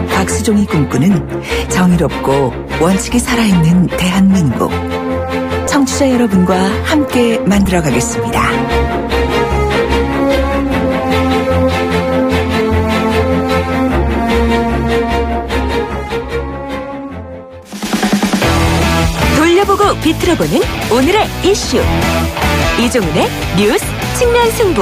박수종이 꿈꾸는 정의롭고 원칙이 살아있는 대한민국. 청취자 여러분과 함께 만들어가겠습니다. 돌려보고 비틀어보는 오늘의 이슈. 이종훈의 뉴스 측면 승부.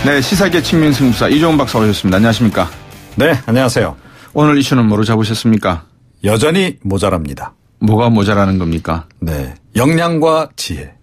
네, 시사계 측면 승부사 이종훈 박사 오셨습니다. 안녕하십니까? 네, 안녕하세요. 오늘 이슈는 뭐로 잡으셨습니까? 여전히 모자랍니다. 뭐가 모자라는 겁니까? 네, 역량과 지혜.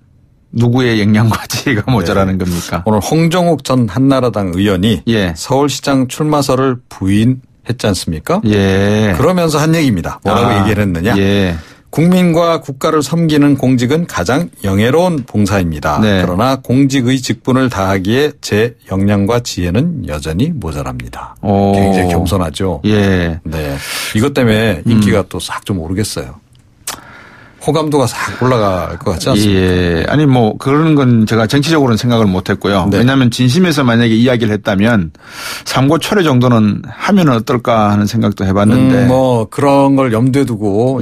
누구의 역량과 지혜가 모자라는 겁니까? 오늘 홍정욱 전 한나라당 의원이 서울시장 출마설을 부인했지 않습니까? 예. 그러면서 한 얘기입니다. 뭐라고 얘기를 했느냐? 예. 국민과 국가를 섬기는 공직은 가장 영예로운 봉사입니다. 네. 그러나 공직의 직분을 다하기에 제 역량과 지혜는 여전히 모자랍니다. 굉장히 겸손하죠. 예. 네. 이것 때문에 인기가 또 싹 좀 오르겠어요. 호감도가 싹 올라갈 것 같지 않습니까? 예. 아니 뭐 그런 건 제가 정치적으로는 생각을 못 했고요. 네. 왜냐하면 진심에서 만약에 이야기를 했다면 삼고초려 정도는 하면 어떨까 하는 생각도 해봤는데. 뭐 그런 걸 염두에 두고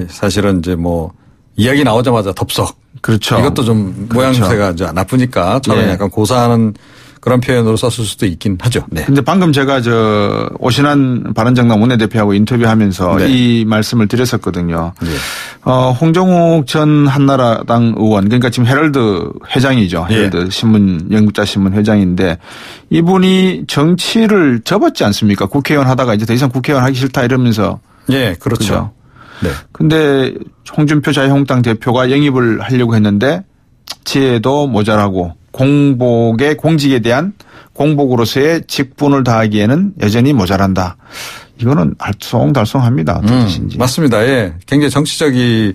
사실은 이제 뭐 이야기 나오자마자 덥석. 그렇죠. 이것도 좀 모양새가 이제 나쁘니까 저는 약간 고사하는 그런 표현으로 썼을 수도 있긴 하죠. 네. 근데 방금 제가 오신환 바른정당 원내대표하고 인터뷰하면서 이 말씀을 드렸었거든요. 네. 홍정욱 전 한나라당 의원, 그러니까 지금 헤럴드 회장이죠. 헤럴드 신문, 영국자 신문 회장인데 이분이 정치를 접었지 않습니까? 국회의원 하다가 이제 더 이상 국회의원 하기 싫다 이러면서. 예, 그렇죠. 네. 근데 홍준표 자유한국당 대표가 영입을 하려고 했는데 지혜도 모자라고 공직에 대한 공복으로서의 직분을 다하기에는 여전히 모자란다. 이거는 알쏭달쏭합니다. 어떤 뜻인지. 맞습니다. 예. 굉장히 정치적인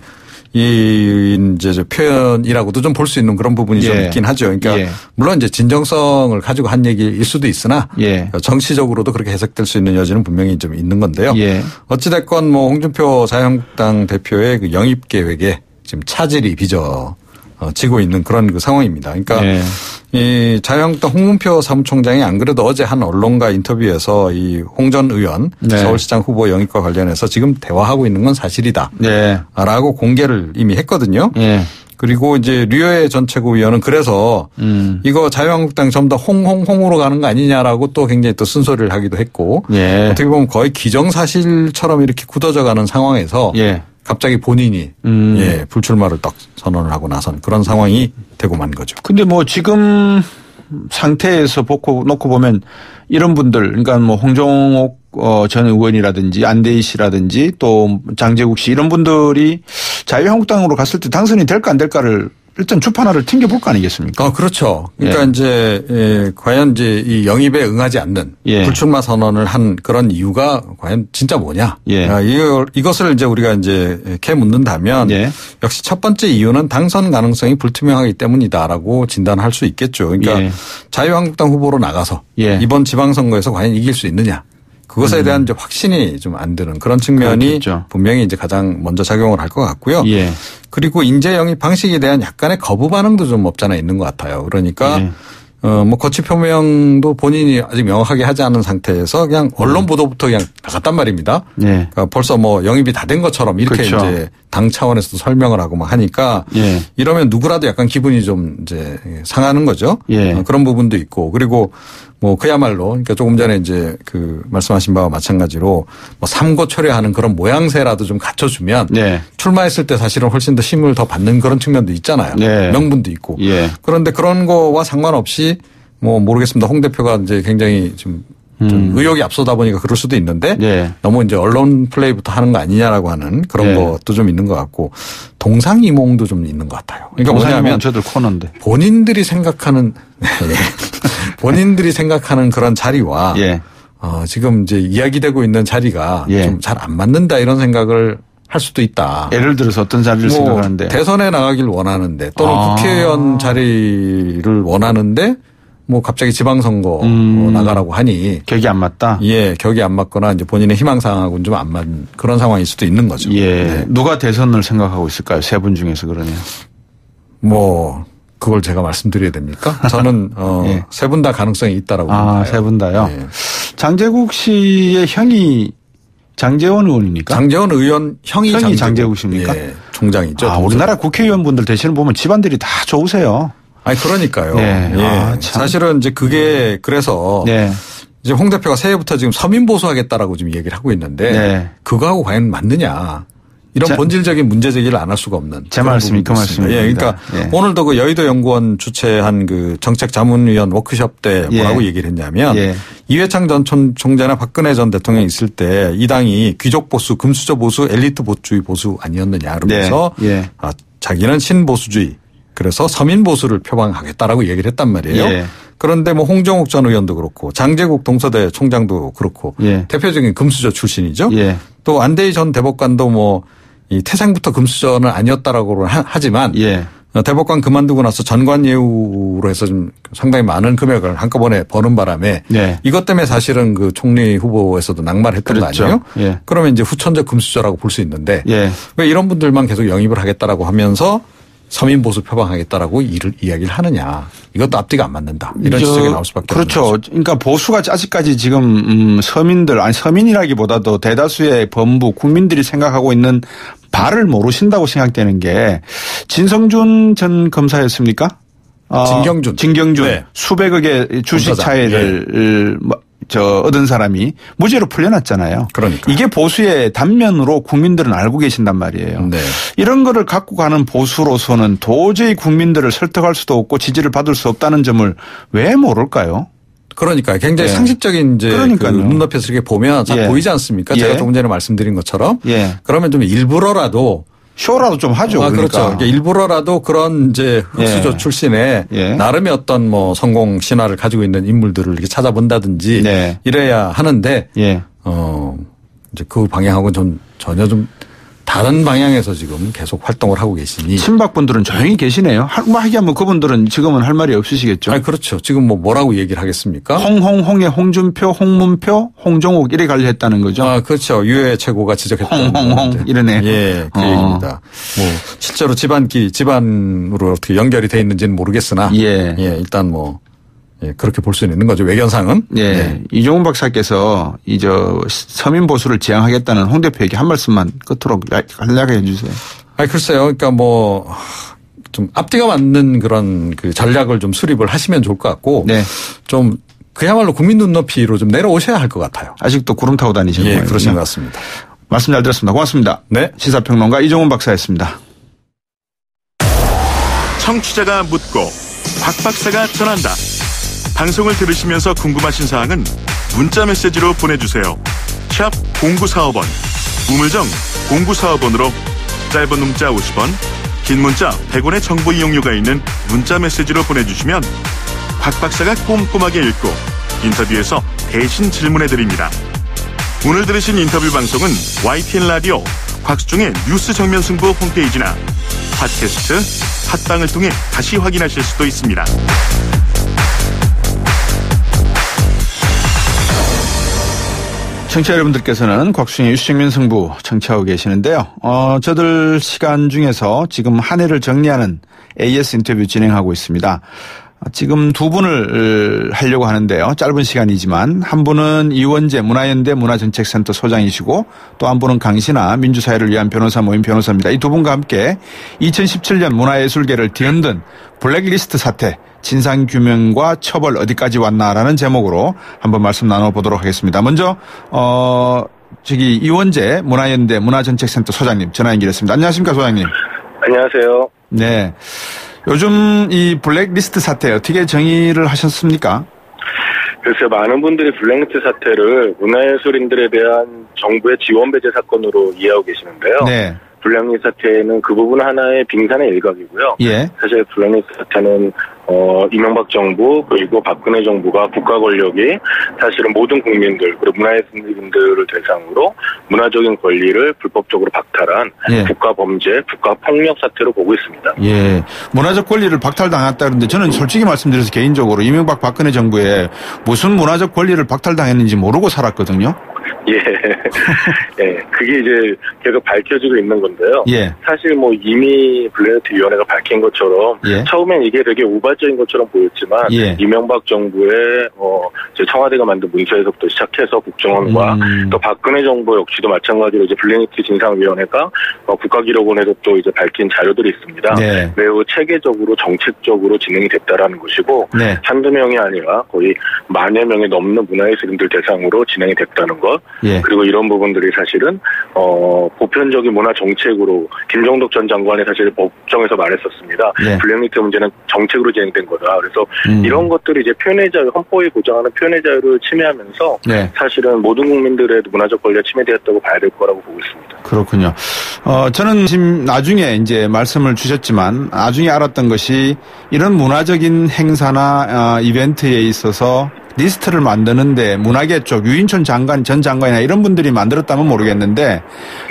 이제 표현이라고도 좀 볼 수 있는 그런 부분이 좀 있긴 하죠. 그러니까 물론 이제 진정성을 가지고 한 얘기일 수도 있으나 정치적으로도 그렇게 해석될 수 있는 여지는 분명히 좀 있는 건데요. 어찌됐건 뭐 홍준표 자유한국당 대표의 그 영입 계획에 지금 차질이 지고 있는 그런 그 상황입니다. 그러니까 이 자유한국당 홍문표 사무총장이 안 그래도 어제 한 언론과 인터뷰에서 이 홍 전 의원 서울시장 후보 영입과 관련해서 지금 대화하고 있는 건 사실이다. 라고 공개를 이미 했거든요. 그리고 이제 류호의 전 최고위원은 그래서 이거 자유한국당 전부 다 홍으로 가는 거 아니냐라고 또 굉장히 또 쓴소리를 하기도 했고 어떻게 보면 거의 기정사실처럼 이렇게 굳어져 가는 상황에서 갑자기 본인이 불출마를 딱 선언을 하고 나선 그런 상황이 되고 만 거죠. 근데 뭐 지금 상태에서 놓고 보면 이런 분들, 그러니까 뭐 홍정욱 전 의원이라든지 안대희 씨라든지 또 장제국 씨 이런 분들이 자유한국당으로 갔을 때 당선이 될까 안 될까를 일단 주판화를 튕겨볼 거 아니겠습니까? 그렇죠. 그러니까 이제 과연 이제 이 영입에 응하지 않는 불출마 선언을 한 그런 이유가 과연 진짜 뭐냐? 이것을 이제 우리가 이제 캐 묻는다면 역시 첫 번째 이유는 당선 가능성이 불투명하기 때문이다라고 진단할 수 있겠죠. 그러니까 자유한국당 후보로 나가서 이번 지방선거에서 과연 이길 수 있느냐? 그것에 대한 이제 확신이 좀 안 드는 그런 측면이 그렇겠죠. 분명히 이제 가장 먼저 작용을 할 것 같고요. 그리고 인재 영입 방식에 대한 약간의 거부 반응도 좀 없잖아 있는 것 같아요. 그러니까 뭐 거취 표명도 본인이 아직 명확하게 하지 않은 상태에서 그냥 언론 보도부터 그냥 나갔단 말입니다. 그러니까 벌써 뭐 영입이 다 된 것처럼 이렇게 이제 당 차원에서도 설명을 하고 막 하니까 이러면 누구라도 약간 기분이 좀 이제 상하는 거죠. 그런 부분도 있고 그리고 뭐 그야말로 그러니까 조금 전에 이제 그 말씀하신 바와 마찬가지로 뭐 삼고초려하는 그런 모양새라도 좀 갖춰주면 출마했을 때 사실은 훨씬 더 힘을 더 받는 그런 측면도 있잖아요. 명분도 있고. 그런데 그런 거와 상관없이 뭐 모르겠습니다. 홍 대표가 이제 굉장히 좀 의욕이 앞서다 보니까 그럴 수도 있는데 너무 이제 언론 플레이부터 하는 거 아니냐라고 하는 그런 것도 좀 있는 것 같고 동상이몽도 좀 있는 것 같아요. 그러니까 뭐냐면 저들 코너인데 본인들이 생각하는 그런 자리와 지금 이제 이야기되고 있는 자리가 좀 잘 안 맞는다 이런 생각을 할 수도 있다. 예를 들어서 어떤 자리를 생각하는데 대선에 나가길 원하는데 또는 국회의원 자리를 원하는데 뭐 갑자기 지방선거 나가라고 하니 격이 안 맞다. 격이 안 맞거나 이제 본인의 희망사항하고는 좀 안 맞는 그런 상황일 수도 있는 거죠. 누가 대선을 생각하고 있을까요? 세 분 중에서 그러면. 뭐 그걸 제가 말씀드려야 됩니까? 저는 예. 세 분 다 가능성이 있다라고 봅니다. 세 분 다요? 예. 장제국 씨의 형이 장제원 의원입니까? 장제원 의원 형이 장제국 씨입니까? 예, 총장이죠. 우리나라 국회의원분들 되시는 보면 집안들이 다 좋으세요. 아니 그러니까요. 네. 예. 사실은 이제 그게 그래서 네. 이제 홍 대표가 새해부터 지금 서민 보수하겠다라고 지금 얘기를 하고 있는데 네. 그거하고 과연 맞느냐? 이런 본질적인 문제 제기를 안 할 수가 없는. 제 말씀이 그 말씀입니다. 예, 그러니까 오늘도 그 여의도 연구원 주최한 그 정책자문위원 워크숍 때 뭐라고 얘기를 했냐면 이회창 전 총재나 박근혜 전 대통령이 있을 때 이 당이 귀족 보수, 금수저 보수, 엘리트 보수주의 보수 아니었느냐 그러면서 자기는 신보수주의 그래서 서민 보수를 표방하겠다라고 얘기를 했단 말이에요. 그런데 뭐 홍정욱 전 의원도 그렇고 장제국 동서대 총장도 그렇고 대표적인 금수저 출신이죠. 또 안대희 전 대법관도 뭐 이 태생부터 금수저는 아니었다라고 하지만 대법관 그만두고 나서 전관 예우로 해서 좀 상당히 많은 금액을 한꺼번에 버는 바람에 이것 때문에 사실은 그 총리 후보에서도 낙마했던 거 아니에요? 그러면 이제 후천적 금수저라고 볼 수 있는데 왜 이런 분들만 계속 영입을 하겠다라고 하면서 서민 보수 표방하겠다라고 이야기를 하느냐. 이것도 앞뒤가 안 맞는다. 이런 지적이 나올 수밖에 없는 거죠. 그렇죠. 그러니까 보수가 아직까지 지금 서민이라기보다도 대다수의 범부 국민들이 생각하고 있는 바를 모르신다고 생각되는 게 진성준 전 검사였습니까? 진경준 수백억의 주식 차익을 얻은 사람이 무죄로 풀려났잖아요. 그러니까 이게 보수의 단면으로 국민들은 알고 계신단 말이에요. 이런 거를 갖고 가는 보수로서는 도저히 국민들을 설득할 수도 없고 지지를 받을 수 없다는 점을 왜 모를까요? 그러니까 굉장히 상식적인 이제 그 눈높이에서 이렇게 보면 잘 보이지 않습니까? 제가 조금 전에 말씀드린 것처럼 그러면 좀 일부러라도 쇼라도 좀 하죠. 그렇죠. 그러니까 일부러라도 그런 이제 흑수저 출신의 나름의 어떤 뭐 성공 신화를 가지고 있는 인물들을 이렇게 찾아본다든지 이래야 하는데 이제 그 방향하고는 좀 전혀 좀 다른 방향에서 지금 계속 활동을 하고 계시니. 친박분들은 조용히 계시네요. 하기야뭐 그분들은 지금은 할 말이 없으시겠죠. 아, 그렇죠. 지금 뭐라고 얘기를 하겠습니까? 홍의 홍준표, 홍문표, 홍종욱 이래 관리했다는 거죠. 아, 그렇죠. 유해 최고가 지적했던. 홍 이러네. 예, 그 얘기입니다. 뭐 실제로 집안으로 어떻게 연결이 돼 있는지는 모르겠으나. 일단 뭐. 그렇게 볼 수는 있는 거죠. 외견상은. 이종훈 박사께서 서민 보수를 지향하겠다는 홍 대표에게 한 말씀만 끝으로 간략하게 해주세요. 글쎄요. 그러니까 뭐 좀 앞뒤가 맞는 그런 그 전략을 좀 수립을 하시면 좋을 것 같고. 좀 그야말로 국민 눈높이로 좀 내려오셔야 할 것 같아요. 아직도 구름 타고 다니시는 거예요. 그러신 것 같습니다. 말씀 잘 들었습니다. 고맙습니다. 시사평론가 이종훈 박사였습니다. 청취자가 묻고 박 박사가 전한다. 방송을 들으시면서 궁금하신 사항은 문자 메시지로 보내주세요. 샵 0945번, 우물정 0945번으로 짧은 문자 50원, 긴 문자 100원의 정보 이용료가 있는 문자 메시지로 보내주시면 박 박사가 꼼꼼하게 읽고 인터뷰에서 대신 질문해드립니다. 오늘 들으신 인터뷰 방송은 YTN 라디오 곽수종의 뉴스 정면 승부 홈페이지나 팟캐스트, 팟빵을 통해 다시 확인하실 수도 있습니다. 청취자 여러분들께서는 곽수종의 뉴스 정면 승부 청취하고 계시는데요. 저들 시간 중에서 지금 한 해를 정리하는 AS 인터뷰 진행하고 있습니다. 지금 두 분을 하려고 하는데요. 짧은 시간이지만 한 분은 이원재 문화연대 문화정책센터 소장이시고 또 한 분은 강신아 민주사회를 위한 변호사 모임 변호사입니다. 이 두 분과 함께 2017년 문화예술계를 뒤흔든 블랙리스트 사태 진상규명과 처벌 어디까지 왔나라는 제목으로 한번 말씀 나눠보도록 하겠습니다. 먼저 이원재 문화연대 문화정책센터 소장님 전화 연결했습니다. 안녕하십니까 소장님. 안녕하세요. 네. 요즘 이 블랙리스트 사태 어떻게 정의를 하셨습니까? 글쎄요, 많은 분들이 블랙리스트 사태를 문화예술인들에 대한 정부의 지원 배제 사건으로 이해하고 계시는데요. 블랙리스트 사태는 그 부분 하나의 빙산의 일각이고요. 사실 블랙리스트 사태는 이명박 정부 그리고 박근혜 정부가 국가 권력이 사실은 모든 국민들 그리고 문화예술인들을 대상으로 문화적인 권리를 불법적으로 박탈한 국가 범죄, 국가 폭력 사태로 보고 있습니다. 문화적 권리를 박탈당했다는데 저는 솔직히 말씀드려서 개인적으로 이명박 박근혜 정부에 무슨 문화적 권리를 박탈당했는지 모르고 살았거든요. 예. 예. 그게 이제 계속 밝혀지고 있는 건데요. 예. 사실 뭐 이미 블랙리스트 위원회가 밝힌 것처럼 예. 처음엔 이게 되게 우발적인 것처럼 보였지만 예. 이명박 정부의 청와대가 만든 문서에서부터 시작해서 국정원과 또 박근혜 정부 역시도 마찬가지로 이제 블랙리스트 진상위원회가 국가기록원에서 또 이제 밝힌 자료들이 있습니다. 네. 매우 체계적으로 정책적으로 진행이 됐다라는 것이고 네. 한두 명이 아니라 거의 만여 명이 넘는 문화예술인들 대상으로 진행이 됐다는 것. 예. 그리고 이런 부분들이 사실은 보편적인 문화 정책으로 김종덕 전 장관이 사실 법정에서 말했었습니다. 예. 블랙리스트 문제는 정책으로 진행된 거다. 그래서 이런 것들이 이제 표현의 자유, 헌법이 보장하는 표현의 자유를 침해하면서 네. 사실은 모든 국민들의 문화적 권리가 침해되었다고 봐야 될 거라고 보고 있습니다. 그렇군요. 저는 지금 나중에 이제 말씀을 주셨지만 나중에 알았던 것이 이런 문화적인 행사나 이벤트에 있어서 리스트를 만드는데 문화계 쪽 유인촌 장관, 전 장관이나 이런 분들이 만들었다면 모르겠는데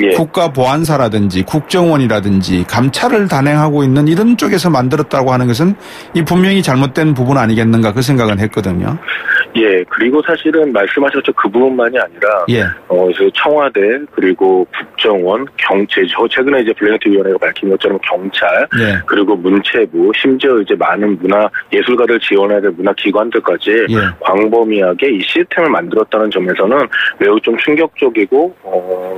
예. 국가보안사라든지 국정원이라든지 감찰을 단행하고 있는 이런 쪽에서 만들었다고 하는 것은 이 분명히 잘못된 부분 아니겠는가 그 생각은 했거든요. 예, 그리고 사실은 말씀하셨죠. 그 부분만이 아니라, 예. 청와대, 그리고 국정원, 최근에 이제 블랙리스트 위원회가 밝힌 것처럼 경찰, 예. 그리고 문체부, 심지어 이제 많은 문화, 예술가들 지원해야 될 문화기관들까지 예. 광범위하게 이 시스템을 만들었다는 점에서는 매우 좀 충격적이고,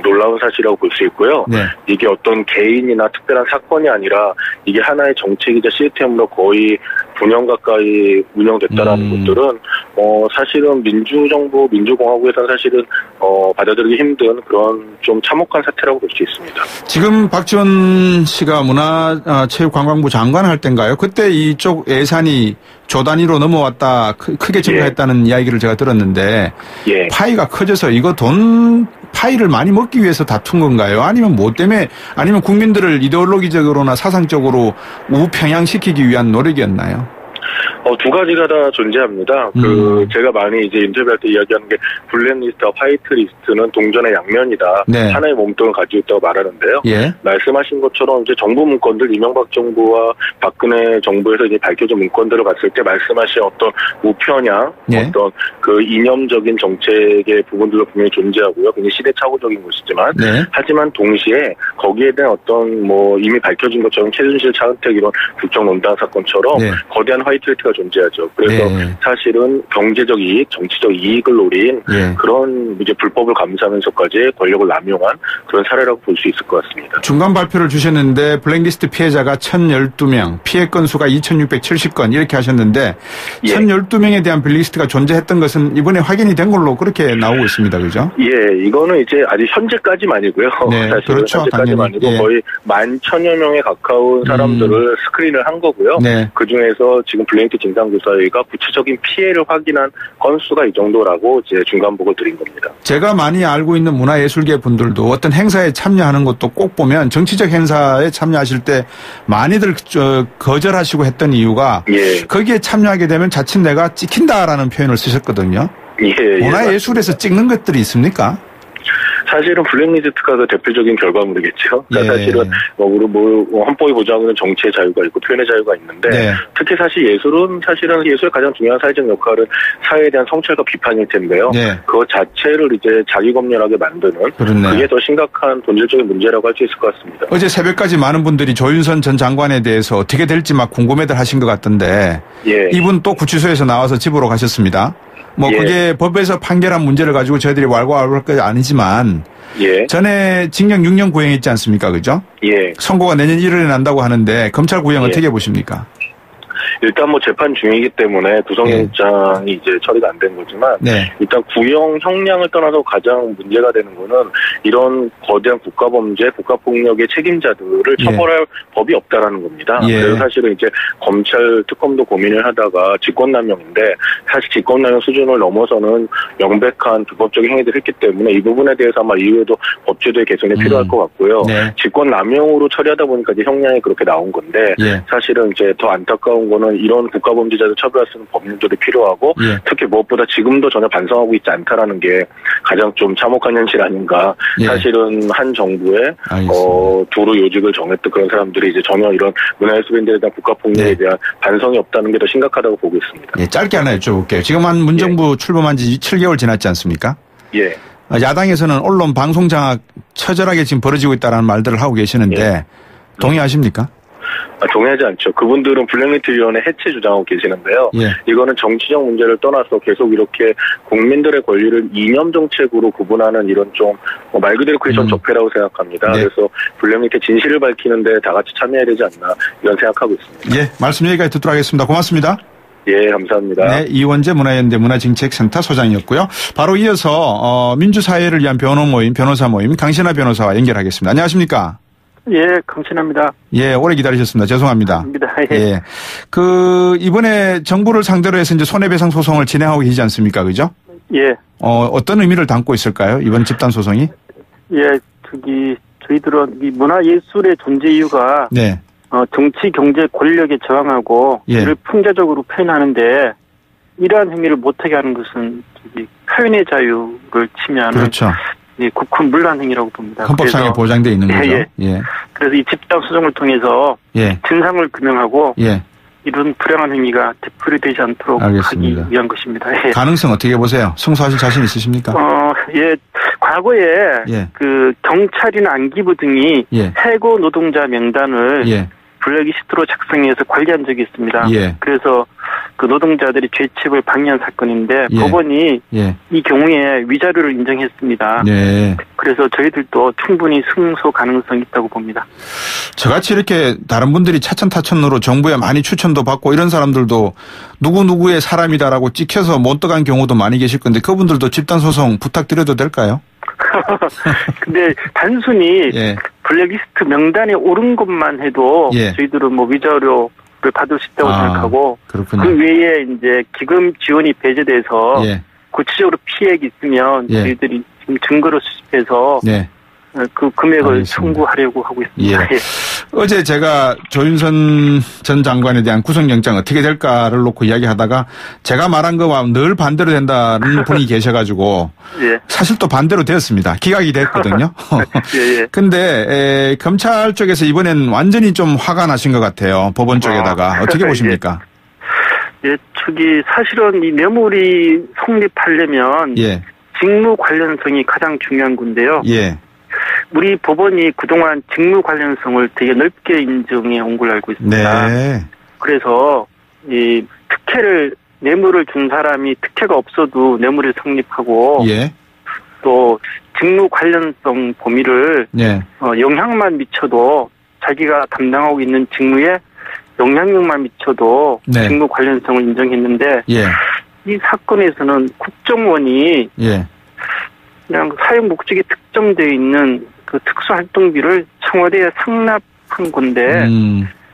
놀라운 사실이라고 볼 수 있고요. 네. 이게 어떤 개인이나 특별한 사건이 아니라 이게 하나의 정책이자 시스템으로 거의 9년 가까이 운영됐다라는 것들은 사실은 민주정부, 민주공화국에서는 사실은 받아들이기 힘든 그런 좀 참혹한 사태라고 볼 수 있습니다. 지금 박지원 씨가 문화체육관광부 장관 할 때인가요? 그때 이쪽 예산이 조 단위로 넘어왔다, 크게 증가했다는 이야기를 제가 들었는데 예. 파이가 커져서 이거 돈 파이를 많이 먹기 위해서 다툰 건가요? 아니면 뭐 때문에, 아니면 국민들을 이데올로기적으로나 사상적으로 우편향시키기 위한 노력이었나요? 두 가지가 다 존재합니다. 제가 많이 이제 인터뷰할 때 이야기하는 게 블랙리스트와 화이트리스트는 동전의 양면이다. 네. 하나의 몸통을 가지고 있다고 말하는데요. 예. 말씀하신 것처럼 이제 정부 문건들, 이명박 정부와 박근혜 정부에서 이제 밝혀진 문건들을 봤을 때 말씀하신 어떤 우편향, 예. 어떤 그 이념적인 정책의 부분들도 분명히 존재하고요. 굉장히 시대착오적인 것이지만, 네. 하지만 동시에 거기에 대한 어떤 이미 밝혀진 것처럼 최순실, 차은택 이런 국정농단 사건처럼 네. 거대한 화이트리스트가 존재하죠. 그래서 네. 사실은 경제적 이익, 정치적 이익을 노린 네. 그런 이제 불법을 감수하면서까지 권력을 남용한 그런 사례라고 볼 수 있을 것 같습니다. 중간 발표를 주셨는데 블랙리스트 피해자가 1,012명, 피해 건수가 2,670건 이렇게 하셨는데 예. 1,012명에 대한 블랙리스트가 존재했던 것은 이번에 확인이 된 걸로 그렇게 나오고 있습니다. 그죠? 예, 이거는 이제 아직 현재까지만이고요. 네, 사실은 그렇죠. 현재까지만이고 예. 거의 11,000여 명에 가까운 사람들을 스크린을 한 거고요. 네. 그중에서 지금 블랙리스트 진상조사위가 구체적인 피해를 확인한 건수가 이 정도라고 이제 중간보고 드린 겁니다. 제가 많이 알고 있는 문화예술계 분들도 어떤 행사에 참여하는 것도 꼭 보면 정치적 행사에 참여하실 때 많이들 거절하시고 했던 이유가 예. 거기에 참여하게 되면 자칫 내가 찍힌다라는 표현을 쓰셨거든요. 예, 문화예술에서 찍는 것들이 있습니까? 사실은 블랙리스트가 그 대표적인 결과물이겠죠. 그러니까 예. 사실은 헌법이 보장하는 정치의 자유가 있고 표현의 자유가 있는데 네. 특히 사실 사실은 예술의 가장 중요한 사회적 역할은 사회에 대한 성찰과 비판일 텐데요. 네. 그것 자체를 이제 자기검열하게 만드는 그렇네. 그게 더 심각한 본질적인 문제라고 할 수 있을 것 같습니다. 어제 새벽까지 많은 분들이 조윤선 전 장관에 대해서 어떻게 될지 막 궁금해들 하신 것 같던데 예. 이분 또 구치소에서 나와서 집으로 가셨습니다. 예. 그게 법에서 판결한 문제를 가지고 저희들이 왈가왈부할 건 아니지만 예. 전에 징역 6년 구형했지 않습니까? 그죠? 예. 선고가 내년 1월에 난다고 하는데 검찰 구형 예. 어떻게 보십니까? 일단 재판 중이기 때문에 구속영장이 이제 처리가 안 된 거지만 네. 일단 구형 형량을 떠나서 가장 문제가 되는 거는 이런 거대한 국가범죄, 국가폭력의 책임자들을 처벌할 법이 없다라는 겁니다. 예. 그래서 사실은 이제 검찰 특검도 고민을 하다가 직권남용인데 사실 직권남용 수준을 넘어서는 명백한 불법적인 행위들을 했기 때문에 이 부분에 대해서 아마 이후에도 법제도의 개선이 필요할 것 같고요. 네. 직권남용으로 처리하다 보니까 이제 형량이 그렇게 나온 건데 예. 사실은 이제 더 안타까운 거는 이런 국가범죄자들 처벌할 수 있는 법률들이 필요하고 예. 특히 무엇보다 지금도 전혀 반성하고 있지 않다라는 게 가장 좀 참혹한 현실 아닌가. 예. 사실은 한 정부의 알겠습니다. 도로 요직을 정했던 그런 사람들이 이제 전혀 이런 문화예술인들에 대한 국가폭력에 네. 대한 반성이 없다는 게 더 심각하다고 보고 있습니다. 예, 짧게 하나 여쭤볼게요. 지금 문정부 출범한 지 7개월 지났지 않습니까? 예. 야당에서는 언론 방송 장악 처절하게 지금 벌어지고 있다는 말들을 하고 계시는데 예. 동의하십니까? 동의하지 않죠. 그분들은 블랙리스트위원회 해체 주장하고 계시는데요. 예. 이거는 정치적 문제를 떠나서 계속 이렇게 국민들의 권리를 이념 정책으로 구분하는 이런 좀 말 그대로 크리스천 적폐라고 생각합니다. 네. 그래서 블랙리스트 진실을 밝히는데 다 같이 참여해야 되지 않나 이런 생각하고 있습니다. 예, 말씀 여기까지 듣도록 하겠습니다. 고맙습니다. 예, 감사합니다. 네, 이원재 문화연대 문화정책센터 소장이었고요. 바로 이어서 민주사회를 위한 변호사 모임 강신하 변호사와 연결하겠습니다. 안녕하십니까? 예, 강신하입니다. 예, 오래 기다리셨습니다. 죄송합니다. 예. 예. 이번에 정부를 상대로 해서 이제 손해배상 소송을 진행하고 계시지 않습니까? 그죠? 예. 어떤 의미를 담고 있을까요? 이번 집단 소송이? 예, 저희들은 이 문화예술의 존재 이유가. 네. 정치, 경제, 권력에 저항하고. 예. 이를 풍자적으로 표현하는데, 이러한 행위를 못하게 하는 것은 표현의 자유를 침해하는. 그렇죠. 예, 국군 문란 행위라고 봅니다. 헌법상에 보장되어 있는 거죠. 예. 그래서 이 집단 소송을 통해서 진상을 규명하고 이런 불행한 행위가 되풀이되지 않도록 알겠습니다. 하기 위한 것입니다. 예. 가능성 어떻게 보세요? 승소하실 자신 있으십니까? 예. 과거에 그 경찰이나 안기부 등이 해고 노동자 명단을 블랙리스트로 작성해서 관리한 적이 있습니다. 그래서 그 노동자들이 죄책을 방해한 사건인데 법원이 이 경우에 위자료를 인정했습니다. 그래서 저희들도 충분히 승소 가능성이 있다고 봅니다. 저같이 이렇게 다른 분들이 차천타천으로 정부에 많이 추천도 받고 이런 사람들도 누구누구의 사람이다라고 찍혀서 못 들어간 경우도 많이 계실 건데 그분들도 집단소송 부탁드려도 될까요? 근데 단순히 블랙리스트 명단에 오른 것만 해도 저희들은 위자료를 받을 수 있다고 생각하고 그렇군요. 그 외에 이제 기금 지원이 배제돼서 구체적으로 피해액이 있으면 저희들이 지금 증거를 수집해서 그 금액을 알겠습니다. 청구하려고 하고 있습니다. 어제 제가 조윤선 전 장관에 대한 구속영장 어떻게 될까를 놓고 이야기하다가 제가 말한 거와 늘 반대로 된다는 분이 계셔가지고 사실 또 반대로 되었습니다. 기각이 됐거든요. 근데 검찰 쪽에서 이번엔 완전히 좀 화가 나신 것 같아요. 법원 쪽에다가. 어떻게 보십니까? 사실은 이 뇌물이 성립하려면 직무 관련성이 가장 중요한 건데요. 우리 법원이 그동안 직무 관련성을 되게 넓게 인정해 온 걸로 알고 있습니다. 그래서 이 뇌물을 준 사람이 특혜가 없어도 뇌물이 성립하고 또 직무 관련성 범위를 영향만 미쳐도 자기가 담당하고 있는 직무에 영향력만 미쳐도 직무 관련성을 인정했는데 이 사건에서는 국정원이 그냥 사용 목적이 특정되어 있는 그 특수활동비를 청와대에 상납한 건데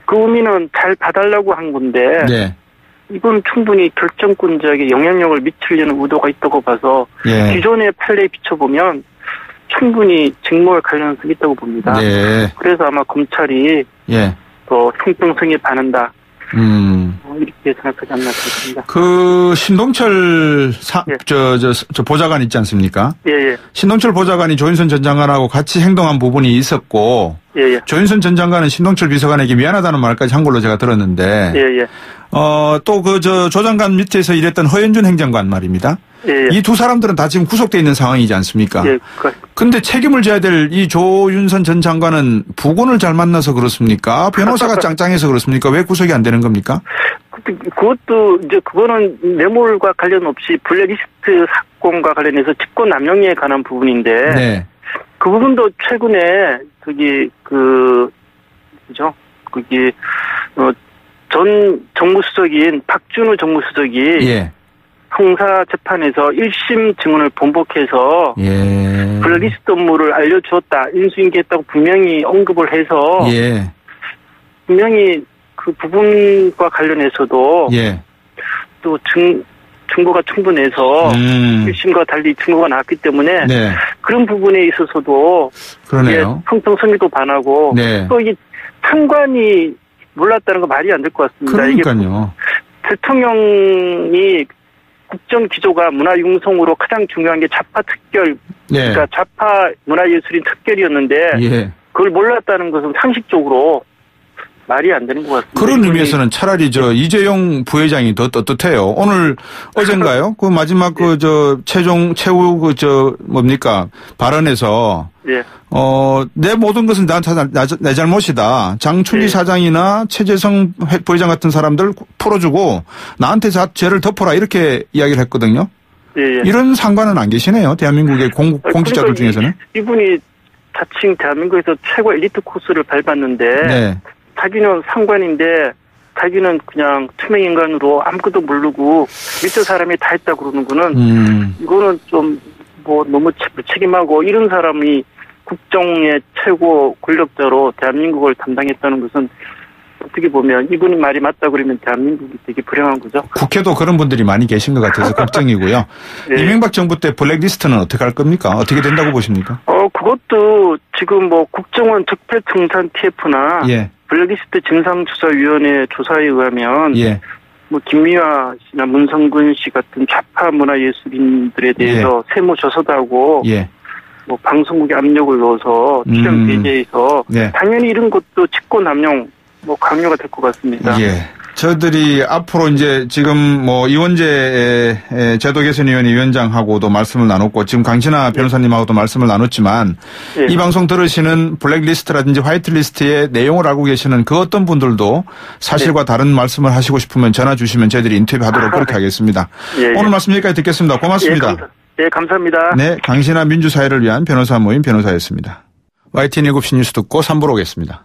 그 의미는 잘 봐달라고 한 건데 이건 충분히 결정권자에게 영향력을 미치려는 의도가 있다고 봐서 기존의 판례에 비춰보면 충분히 직무와 관련성이 있다고 봅니다. 그래서 아마 검찰이 더 형평성에 반한다. 이렇게 생각하지 않나 싶습니다. 그 신동철 저 보좌관 있지 않습니까? 신동철 보좌관이 조윤선 전 장관하고 같이 행동한 부분이 있었고 조윤선 전 장관은 신동철 비서관에게 미안하다는 말까지 한 걸로 제가 들었는데 또 조 장관 밑에서 일했던 허현준 행정관 말입니다. 이 두 사람들은 다 지금 구속돼 있는 상황이지 않습니까? 근데 책임을 져야 될 이 조윤선 전 장관은 부군을 잘 만나서 그렇습니까? 변호사가 짱짱해서 그렇습니까? 왜 구속이 안 되는 겁니까? 그것도 그거는 뇌물과 관련 없이 블랙리스트 사건과 관련해서 직권 남용에 관한 부분인데 그 부분도 최근에 전 정무수석인 박준우 정무수석이 형사 재판에서 1심 증언을 번복해서 블랙리스트 업무를 알려주었다, 인수인계했다고 분명히 언급을 해서 분명히 그 부분과 관련해서도 또 증거가 충분해서 1심과 달리 증거가 나왔기 때문에 그런 부분에 있어서도 형평성에도 반하고 또 이 상관이 몰랐다는 거 말이 안 될 것 같습니다. 그러니까요. 이게 대통령이 국정 기조가 문화융성으로 가장 중요한 게 좌파 특결, 그러니까 좌파 문화예술인 특결이었는데 그걸 몰랐다는 것은 상식적으로 말이 안 되는 것 같습니다. 그런 의미에서는 차라리 이재용 부회장이 더 떳떳해요. 오늘 어젠가요? 그 마지막 최후 발언에서 네. 내 모든 것은 내 잘못이다. 장충기 사장이나 최재성 부회장 같은 사람들 풀어주고 나한테 죄를 덮어라 이렇게 이야기를 했거든요. 예. 이런 상관은 안 계시네요. 대한민국의 공직자들 중에서는. 이분이 자칭 대한민국에서 최고 엘리트 코스를 밟았는데 네. 자기는 상관인데 자기는 그냥 투명인간으로 아무것도 모르고 밑에 사람이 다 했다 그러는 거는 이거는 좀 너무 무책임하고 이런 사람이 국정의 최고 권력자로 대한민국을 담당했다는 것은 어떻게 보면 이분이 말이 맞다 그러면 대한민국이 되게 불행한 거죠. 국회도 그런 분들이 많이 계신 것 같아서 걱정이고요. 네. 이명박 정부 때 블랙리스트는 어떻게 할 겁니까? 어떻게 된다고 보십니까? 그것도 지금 국정원 적폐청산 TF나 블랙리스트 진상조사위원회 조사에 의하면 김미화 씨나 문성근 씨 같은 좌파 문화예술인들에 대해서 세무 조사도 하고 방송국에 압력을 넣어서 출연 배제해서 당연히 이런 것도 직권남용 강요가 될 것 같습니다. 저희들이 앞으로 이제 지금 이원재 제도 개선위원회 위원장하고도 말씀을 나눴고 지금 강신하 변호사님하고도 말씀을 나눴지만 이 방송 들으시는 블랙리스트라든지 화이트리스트의 내용을 알고 계시는 그 어떤 분들도 사실과 다른 말씀을 하시고 싶으면 전화 주시면 저희들이 인터뷰하도록 그렇게 하겠습니다. 오늘 말씀 여기까지 듣겠습니다. 고맙습니다. 감사합니다. 네, 강신하 민주사회를 위한 변호사 모임 변호사였습니다. YTN 7시 뉴스 듣고 3부로 오겠습니다.